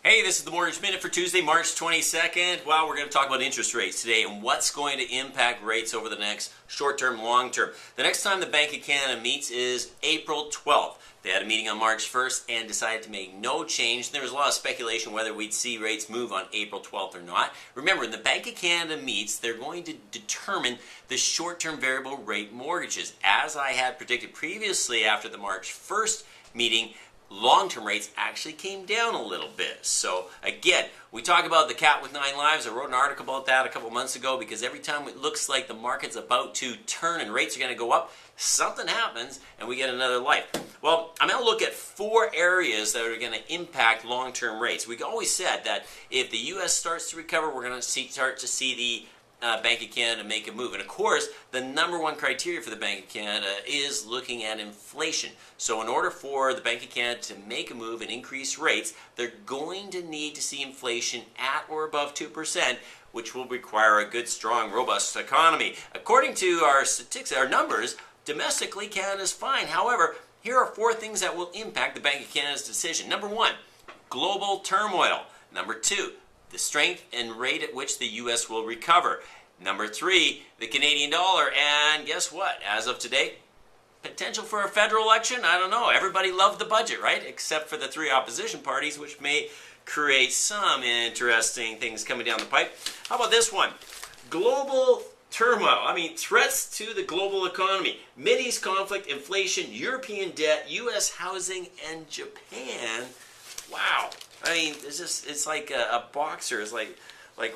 Hey, this is the Mortgage Minute for Tuesday, March 22nd. Well, we're going to talk about interest rates today and what's going to impact rates over the next short-term, long-term. The next time the Bank of Canada meets is April 12th. They had a meeting on March 1st and decided to make no change. There was a lot of speculation whether we'd see rates move on April 12th or not. Remember, when the Bank of Canada meets, they're going to determine the short-term variable rate mortgages. As I had predicted previously after the March 1st meeting, long-term rates actually came down a little bit. So again, we talk about the cat with 9 lives. I wrote an article about that a couple months ago because every time it looks like the market's about to turn and rates are going to go up, something happens and we get another life. Well, I'm going to look at 4 areas that are going to impact long-term rates. We always said that if the U.S. starts to recover, we're going to start to see the Bank of Canada make a move. And of course, the number one criteria for the Bank of Canada is looking at inflation. So in order for the Bank of Canada to make a move and increase rates, they're going to need to see inflation at or above 2%, which will require a good, strong, robust economy. According to our statistics, our numbers, domestically, Canada's fine. However, here are 4 things that will impact the Bank of Canada's decision. Number 1, global turmoil. Number 2, the strength and rate at which the U.S. will recover. Number 3, the Canadian dollar. And guess what? As of today, potential for a federal election? I don't know. Everybody loved the budget, right? Except for the 3 opposition parties, which may create some interesting things coming down the pipe. How about this one? Global turmoil. Threats to the global economy. Mideast conflict, inflation, European debt, U.S. housing, and Japan. Wow. It's like a boxer. It's like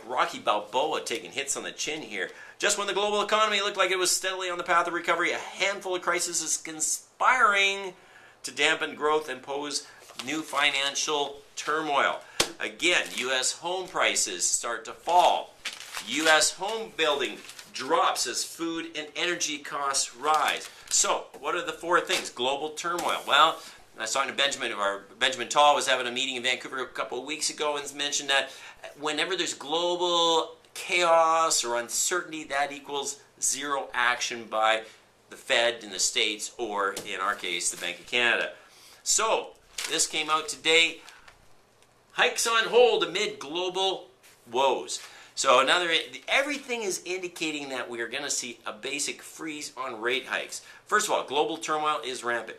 Rocky Balboa taking hits on the chin here. Just when the global economy looked like it was steadily on the path of recovery, a handful of crises is conspiring to dampen growth and pose new financial turmoil. Again, U.S. home prices start to fall. U.S. home building drops as food and energy costs rise. So, what are the 4 things? Global turmoil. Well, I was talking to Benjamin Tall was having a meeting in Vancouver a couple of weeks ago and mentioned that whenever there's global chaos or uncertainty, that equals zero action by the Fed in the States, or in our case, the Bank of Canada. So, this came out today. Hikes on hold amid global woes. So everything is indicating that we are going to see a basic freeze on rate hikes. First of all, global turmoil is rampant.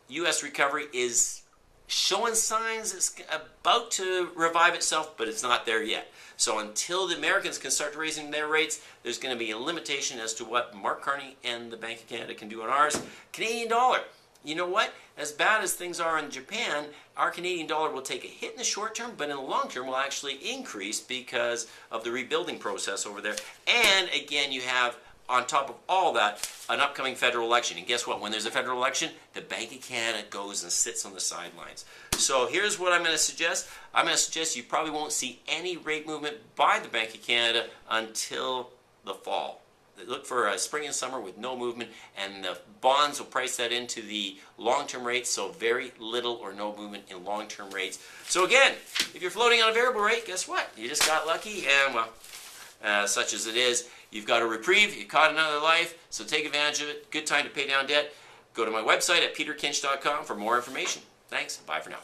U.S. recovery is showing signs it's about to revive itself, but it's not there yet. So until the Americans can start raising their rates, there's going to be a limitation as to what Mark Carney and the Bank of Canada can do on ours. Canadian dollar. You know what? As bad as things are in Japan, our Canadian dollar will take a hit in the short term, but in the long term will actually increase because of the rebuilding process over there. And again, you have, on top of all that, an upcoming federal election. And guess what? When there's a federal election, the Bank of Canada goes and sits on the sidelines. So here's what I'm going to suggest. I'm going to suggest you probably won't see any rate movement by the Bank of Canada until the fall. Look for a spring and summer with no movement, and the bonds will price that into the long-term rates, so very little or no movement in long-term rates. So again, if you're floating on a variable rate, guess what? You just got lucky, and well, such as it is, you've got a reprieve, you caught another life, so take advantage of it. Good time to pay down debt. Go to my website at peterkinch.com for more information. Thanks, bye for now.